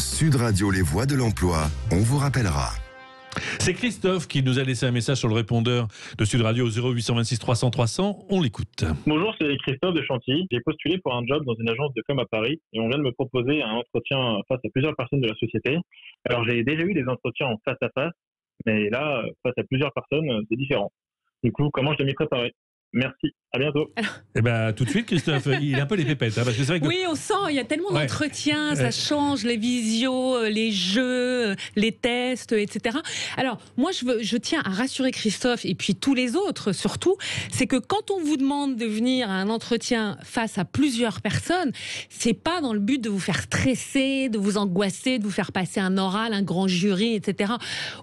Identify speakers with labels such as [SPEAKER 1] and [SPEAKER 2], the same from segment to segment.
[SPEAKER 1] Sud Radio, les voix de l'emploi, on vous rappellera.
[SPEAKER 2] C'est Christophe qui nous a laissé un message sur le répondeur de Sud Radio au 0826 300 300. On l'écoute.
[SPEAKER 3] Bonjour, c'est Christophe de Chantilly. J'ai postulé pour un job dans une agence de com à Paris et on vient de me proposer un entretien face à plusieurs personnes de la société. Alors j'ai déjà eu des entretiens en face à face, mais là, face à plusieurs personnes, c'est différent. Du coup, comment je dois m'y préparer ? Merci, à bientôt.
[SPEAKER 2] Eh ben, tout de suite, Christophe, il a un peu les pépettes. Parce que c'est vrai que...
[SPEAKER 4] Oui, on sent, il y a tellement d'entretiens, ça change, les visios, les jeux, les tests, etc. Alors, moi, je tiens à rassurer Christophe et puis tous les autres, surtout, c'est que quand on vous demande de venir à un entretien face à plusieurs personnes, c'est pas dans le but de vous faire stresser, de vous angoisser, de vous faire passer un oral, un grand jury, etc.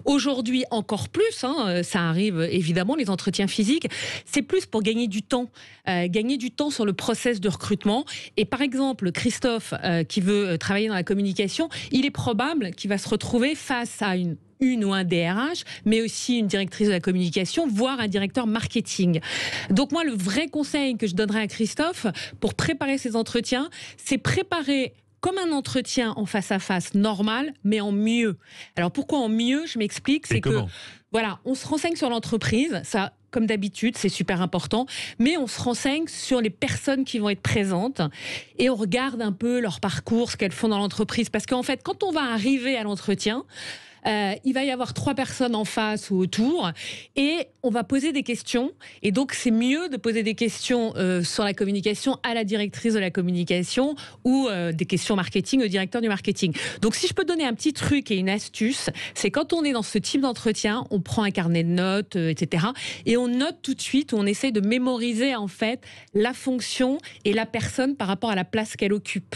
[SPEAKER 4] Aujourd'hui, encore plus, ça arrive évidemment, les entretiens physiques, c'est plus pour gagner du temps sur le process de recrutement. Et par exemple, Christophe, qui veut travailler dans la communication, il est probable qu'il va se retrouver face à une ou un DRH, mais aussi une directrice de la communication, voire un directeur marketing. Donc moi, le vrai conseil que je donnerais à Christophe pour préparer ses entretiens, c'est préparer comme un entretien en face à face normal, mais en mieux. Alors pourquoi en mieux ? Je m'explique. C'est que voilà, on se renseigne sur l'entreprise, ça, comme d'habitude, c'est super important, mais on se renseigne sur les personnes qui vont être présentes et on regarde un peu leur parcours, ce qu'elles font dans l'entreprise. Parce qu'en fait, quand on va arriver à l'entretien, il va y avoir 3 personnes en face ou autour et on va poser des questions. Et donc, c'est mieux de poser des questions sur la communication à la directrice de la communication ou des questions marketing au directeur du marketing. Donc, si je peux donner un petit truc et une astuce, c'est quand on est dans ce type d'entretien, on prend un carnet de notes, etc. Et on note tout de suite, on essaye de mémoriser en fait la fonction et la personne par rapport à la place qu'elle occupe.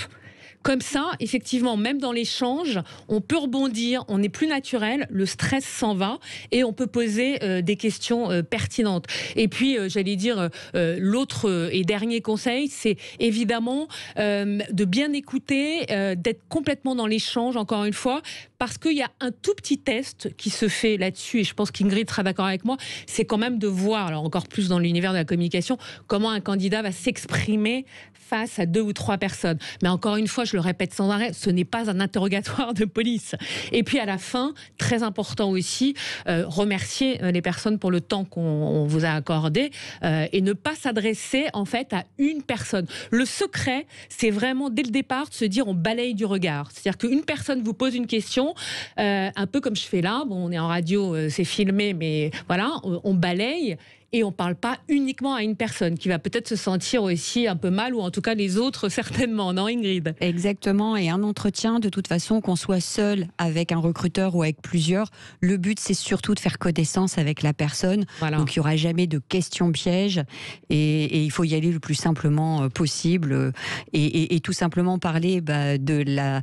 [SPEAKER 4] Comme ça, effectivement, même dans l'échange, on peut rebondir, on est plus naturel, le stress s'en va et on peut poser des questions pertinentes. Et puis, j'allais dire, l'autre et dernier conseil, c'est évidemment de bien écouter, d'être complètement dans l'échange, encore une fois, parce qu'il y a un tout petit test qui se fait là-dessus, et je pense qu'Ingrid sera d'accord avec moi, c'est quand même de voir, alors encore plus dans l'univers de la communication, comment un candidat va s'exprimer face à 2 ou 3 personnes. Mais encore une fois, je le répète sans arrêt, ce n'est pas un interrogatoire de police. Et puis à la fin, très important aussi, remercier les personnes pour le temps qu'on vous a accordé et ne pas s'adresser en fait à une personne. Le secret, c'est vraiment dès le départ de se dire on balaye du regard. C'est-à-dire qu'une personne vous pose une question, un peu comme je fais là, bon, on est en radio, c'est filmé, mais voilà, on balaye. Et on ne parle pas uniquement à une personne qui va peut-être se sentir aussi un peu mal, ou en tout cas les autres certainement, non Ingrid ?
[SPEAKER 5] Exactement, et un entretien, de toute façon, qu'on soit seul avec un recruteur ou avec plusieurs, le but c'est surtout de faire connaissance avec la personne, voilà. Donc il n'y aura jamais de questions pièges, et il faut y aller le plus simplement possible, et tout simplement parler de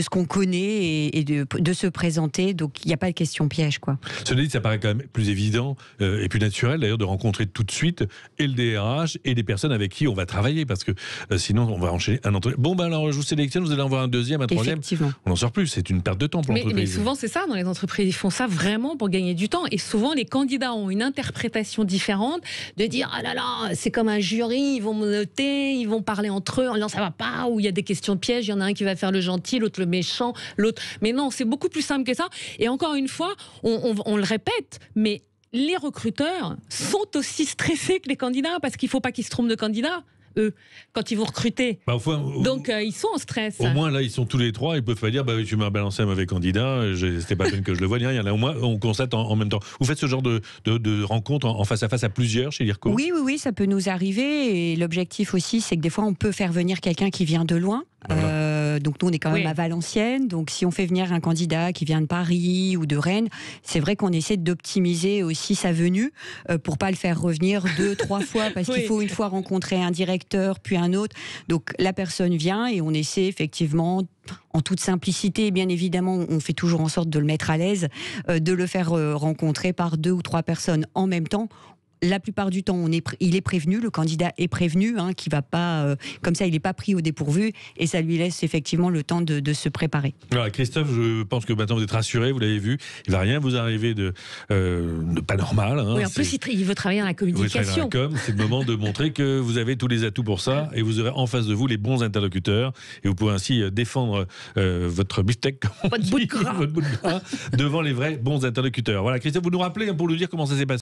[SPEAKER 5] ce qu'on connaît, et de se présenter, donc il n'y a pas de questions pièges, quoi.
[SPEAKER 2] Cela dit, ça paraît quand même plus évident et plus naturel d'ailleurs de rencontrer tout de suite et le DRH et les personnes avec qui on va travailler, parce que sinon on va enchaîner un entretien. Bon ben alors je vous sélectionne, vous allez en voir un deuxième, un troisième. On n'en sort plus, c'est une perte de temps pour l'entreprise.
[SPEAKER 4] Mais souvent c'est ça dans les entreprises, ils font ça vraiment pour gagner du temps, et souvent les candidats ont une interprétation différente, de dire ah là là c'est comme un jury, ils vont me noter, ils vont parler entre eux en disant ça va pas, ou il y a des questions pièges, il y en a un qui va faire le gentil, l'autre le méchant, l'autre. Mais non, c'est beaucoup plus simple que ça. Et encore une fois, on le répète, mais les recruteurs sont aussi stressés que les candidats, parce qu'il ne faut pas qu'ils se trompent de candidats, eux, quand ils vont recruter. Donc, ils sont en stress.
[SPEAKER 2] Au moins, là, ils sont tous les 3, ils peuvent pas dire tu m'as balancé un mauvais candidat, c'était pas la peine que je le voie, rien. Là, au moins, on constate en même temps. Vous faites ce genre de rencontre en face à face à plusieurs chez l'IRCO ?
[SPEAKER 5] Oui, ça peut nous arriver. Et l'objectif aussi, c'est que des fois, on peut faire venir quelqu'un qui vient de loin. Voilà. Donc nous on est quand même à Valenciennes, donc si on fait venir un candidat qui vient de Paris ou de Rennes, c'est vrai qu'on essaie d'optimiser aussi sa venue pour pas le faire revenir 2-3 fois, parce qu'il faut une fois rencontrer un directeur puis un autre. Donc la personne vient et on essaie effectivement, en toute simplicité, bien évidemment, on fait toujours en sorte de le mettre à l'aise, de le faire rencontrer par 2 ou 3 personnes en même temps. la plupart du temps, il est prévenu, le candidat est prévenu, qui va pas, comme ça, il n'est pas pris au dépourvu, et ça lui laisse effectivement le temps de se préparer.
[SPEAKER 2] Alors, Christophe, je pense que maintenant vous êtes rassuré, vous l'avez vu, il ne va rien vous arriver de pas normal.
[SPEAKER 4] Oui, en plus, il veut travailler dans la communication.
[SPEAKER 2] C'est le moment de montrer que vous avez tous les atouts pour ça, et vous aurez en face de vous les bons interlocuteurs, et vous pouvez ainsi défendre votre beefsteak, votre bout de gras, devant les vrais bons interlocuteurs. Voilà, Christophe, vous nous rappelez pour nous dire comment ça s'est passé.